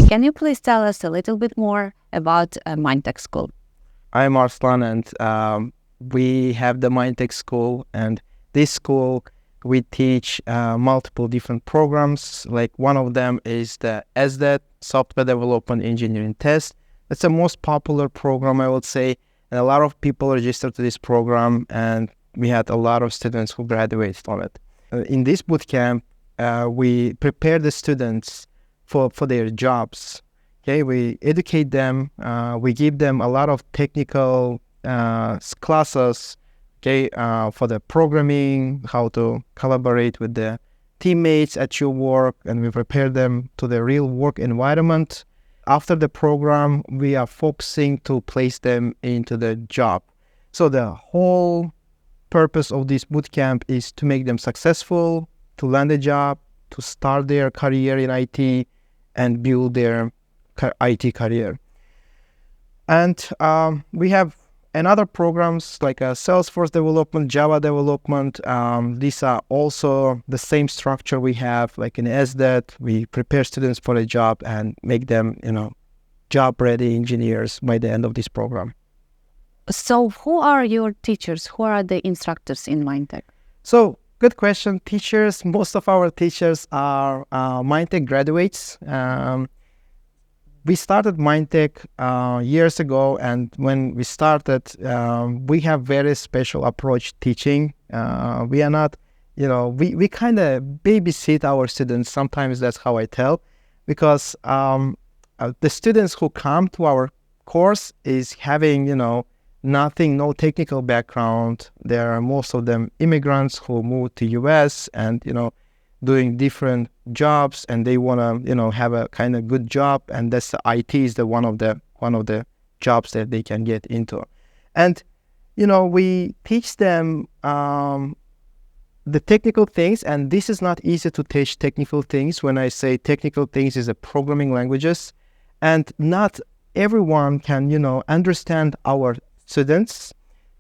Can you please tell us a little bit more about Mindtek School? I'm Arslan, and we have the Mindtek School. And this school, we teach multiple different programs. Like one of them is the SDET, Software Development Engineering Test. That's the most popular program, I would say. And a lot of people registered to this program, and we had a lot of students who graduated from it. In this bootcamp, we prepare the students for their jobs. Okay, we educate them. We give them a lot of technical classes. Okay, for the programming, how to collaborate with the teammates at your work, and we prepare them to the real work environment. After the program, we are focusing to place them into the job. So the whole purpose of this bootcamp is to make them successful, to land a job, to start their career in IT, and build their IT career. And we have another programs like Salesforce development, Java development. These are also the same structure we have like in SDET. We prepare students for a job and make them, job-ready engineers by the end of this program. So who are your teachers? Who are the instructors in Mindtek? So good question. Teachers, most of our teachers are Mindtek graduates. We started Mindtek years ago, and when we started, we have very special approach teaching. We are not, we kind of babysit our students. Sometimes that's how I tell, because the students who come to our course is having, nothing, no technical background. There are most of them immigrants who moved to US and, doing different jobs, and they want to have a kind of good job, and that's the IT is the one of the jobs that they can get into. And we teach them the technical things, and this is not easy to teach technical things. When I say technical things, is the programming languages, and not everyone can understand our students.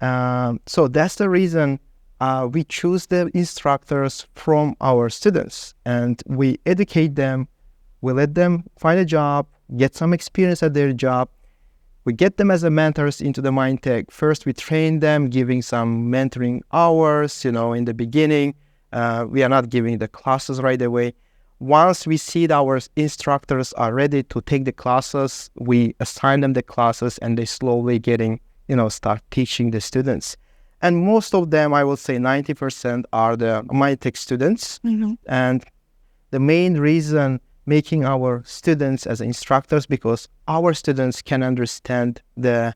So that's the reason we choose the instructors from our students, and we educate them. We let them find a job, get some experience at their job. We get them as a mentors into the Mindtek. First, we train them, giving some mentoring hours, in the beginning. We are not giving the classes right away. Once we see that our instructors are ready to take the classes, we assign them the classes, and they slowly start teaching the students. And most of them, I would say 90% are the Mindtek students. Mm-hmm. And the main reason making our students as instructors, because our students can understand the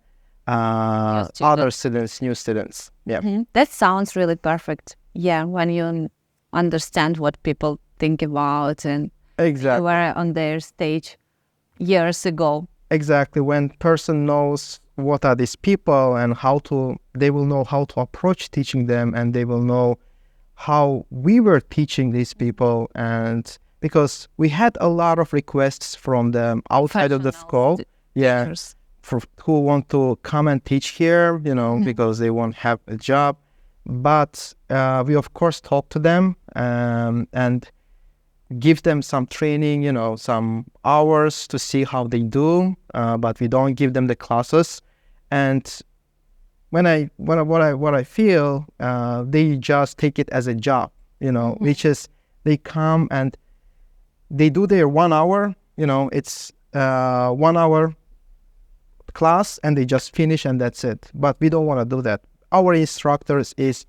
other students, new students. Yeah. Mm-hmm. That sounds really perfect. Yeah, when you understand what people think about and Exactly. were on their stage years ago. Exactly. When person knows what are these people and they will know how to approach teaching them, and they will know how we were teaching these people. And because we had a lot of requests from them outside of the school, who want to come and teach here, because they won't have a job. But we of course talk to them and give them some training, some hours to see how they do, but we don't give them the classes. And what I feel, they just take it as a job, which is they come and they do their 1 hour, it's 1 hour class, and they just finish and that's it. But we don't want to do that. Our instructors is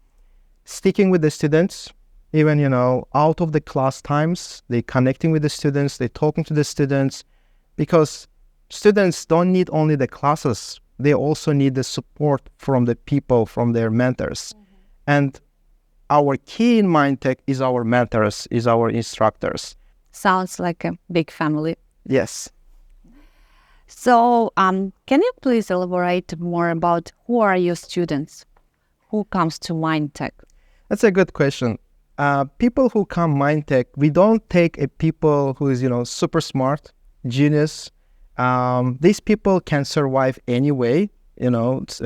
sticking with the students, even, out of the class times. They connecting with the students, they talking to the students, because students don't need only the classes. They also need the support from the people, from their mentors. Mm-hmm. And our key in Mindtek is our mentors, is our instructors. Sounds like a big family. Yes. So can you please elaborate more about who are your students? Who comes to Mindtek? That's a good question. People who come Mindtek, we don't take a people who is, super smart, genius. These people can survive anyway.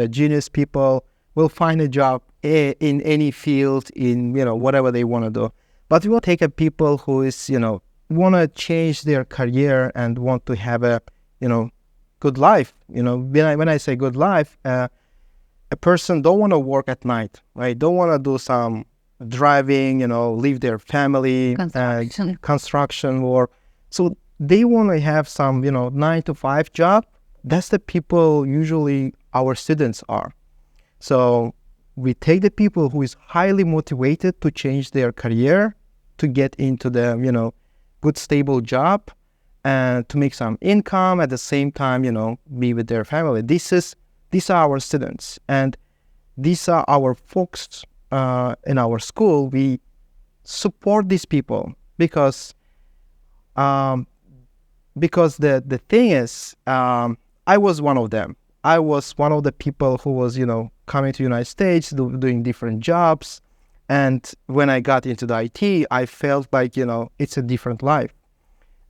Genius people will find a job in any field, in, whatever they want to do. But we will take a people who is, want to change their career and want to have a, good life. When I say good life, a person don't want to work at night, right? Don't want to do some driving, leave their family, construction work. So they want to have some, 9 to 5 job. That's the people usually our students are. So we take the people who is highly motivated to change their career, to get into the, good stable job and to make some income at the same time, be with their family. These are our students, and these are our folks in our school. We support these people because the thing is, I was one of them. I was one of the people who was, coming to United States, doing different jobs. And when I got into the IT, I felt like, it's a different life.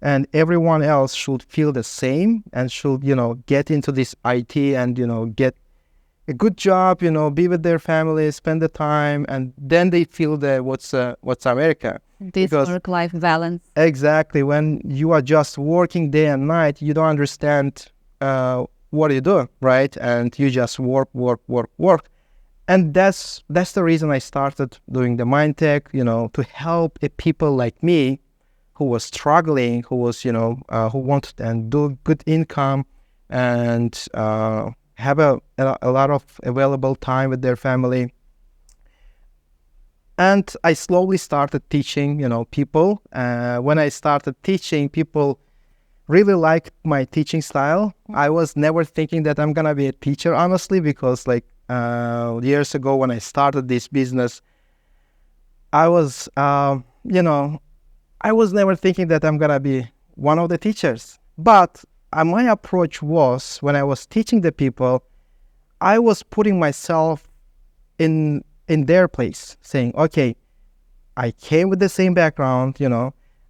And everyone else should feel the same and should, get into this IT and, get a good job, be with their family, spend the time, and then they feel the what's America. This work-life balance. Exactly. When you are just working day and night, you don't understand what you do, right? And you just work. And that's the reason I started doing the Mindtek, to help people like me who was struggling, who was, who wanted and do good income and have a lot of available time with their family. And I slowly started teaching, people. When I started teaching, people really liked my teaching style. I was never thinking that I'm gonna be a teacher, honestly, because years ago when I started this business, I was, I was never thinking that I'm gonna be one of the teachers. But my approach was, when I was teaching the people, I was putting myself in their place, saying, okay, I came with the same background,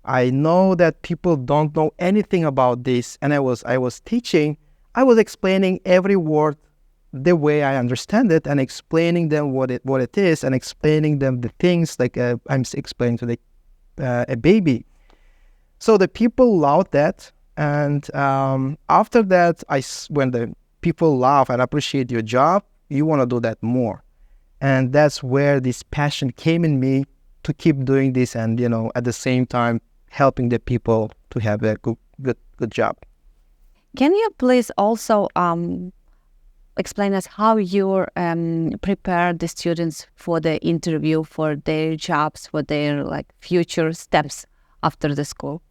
I know that people don't know anything about this, and I was teaching, I was explaining every word the way I understand it, and explaining them what it is, and explaining them the things like I'm explaining to a baby. So the people loved that, and after that, when the people love and appreciate your job, you want to do that more, and that's where this passion came in me to keep doing this, and at the same time helping the people to have a good job. Can you please also explain us how you prepare the students for the interview, for their jobs, for their future steps after the school?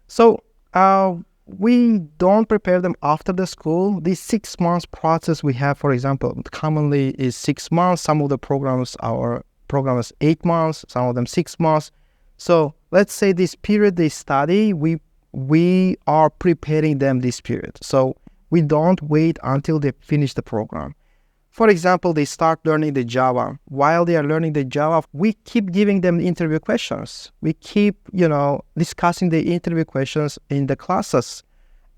So we don't prepare them after the school. This 6 months process we have, for example, commonly is 6 months. Some of the programs are 8 months, some of them 6 months. So let's say this period they study, we are preparing them this period. So we don't wait until they finish the program. For example, they start learning the Java. While they are learning the Java, we keep giving them interview questions. We keep, discussing the interview questions in the classes.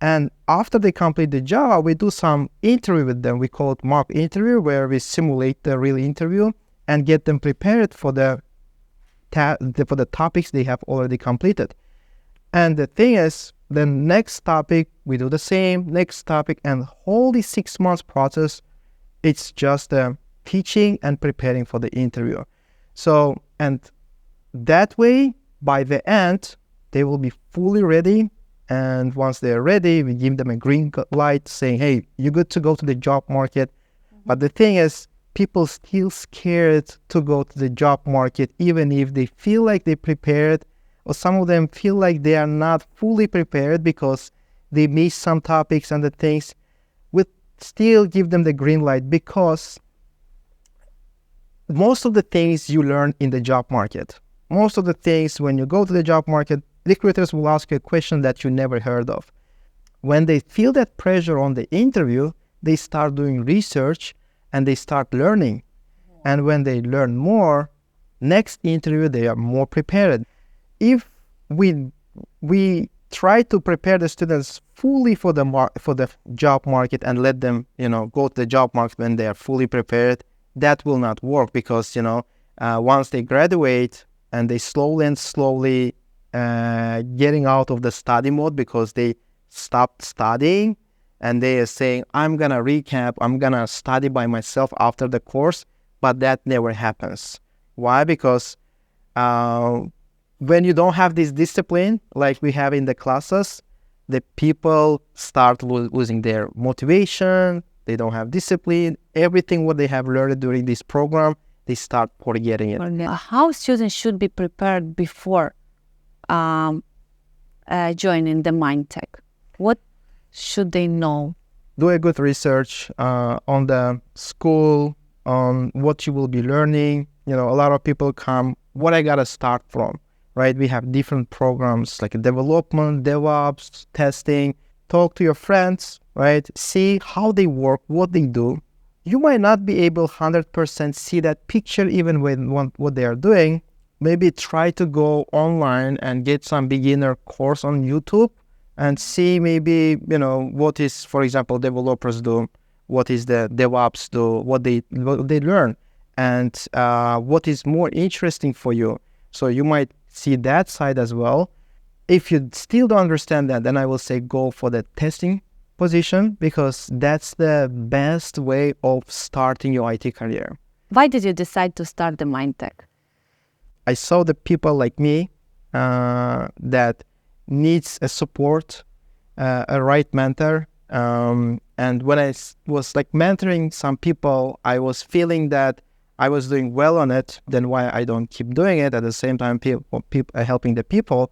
And after they complete the Java, we do some interview with them. We call it mock interview, where we simulate the real interview and get them prepared for the topics they have already completed. And the thing is, the next topic, we do the same, next topic, and whole the 6 months process, it's just teaching and preparing for the interview. So, and that way, by the end, they will be fully ready. And once they're ready, we give them a green light saying, hey, you're good to go to the job market. But the thing is, people still scared to go to the job market, even if they feel like they're prepared, or some of them feel like they are not fully prepared because they miss some topics and the things. We still give them the green light, because most of the things you learn in the job market, most of the things when you go to the job market, recruiters will ask you a question that you never heard of. When they feel that pressure on the interview, they start doing research and they start learning. And when they learn more, next interview they are more prepared. If we try to prepare the students fully for the job market and let them go to the job market when they are fully prepared, that will not work, because once they graduate and they slowly getting out of the study mode because they stopped studying and they are saying, I'm gonna recap, I'm gonna study by myself after the course, but that never happens. Why? Because when you don't have this discipline like we have in the classes, the people start losing their motivation. They don't have discipline. Everything what they have learned during this program, they start forgetting it. How students should be prepared before joining the Mindtek? What should they know? Do a good research on the school, on what you will be learning. You know, a lot of people come, what I gotta start from, right? We have different programs like development, DevOps, testing. Talk to your friends, right? See how they work, what they do. You might not be able 100% see that picture even when what they are doing. Maybe try to go online and get some beginner course on YouTube and see maybe, you know, what is, for example, developers do, what is the DevOps do, what they learn, and what is more interesting for you. So you might see that side as well. If you still don't understand that, then I will say go for the testing position because that's the best way of starting your IT career. Why did you decide to start the Mindtek? I saw the people like me that needs a support, a right mentor. And when I was like mentoring some people, I was feeling that I was doing well on it. Then why I don't keep doing it at the same time, people helping the people.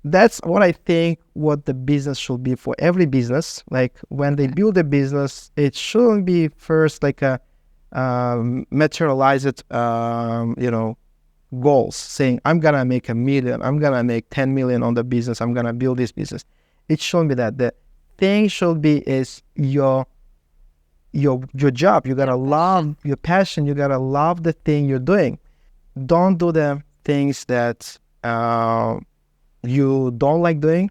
That's what I think what the business should be for every business. Like when they build a business, it shouldn't be first like a materialized, goals saying, I'm going to make 1 million, I'm going to make 10 million on the business, I'm going to build this business. It shouldn't be that. The thing should be is your job. You got to love your passion. You got to love the thing you're doing. Don't do the things that you don't like doing.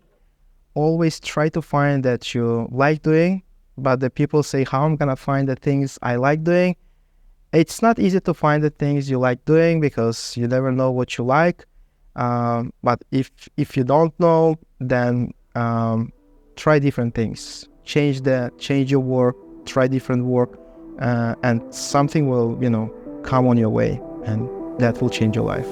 Always try to find that you like doing, but the people say, how I'm going to find the things I like doing? It's not easy to find the things you like doing because you never know what you like. But if you don't know, then try different things. Change your work, try different work, and something will, come on your way, and that will change your life.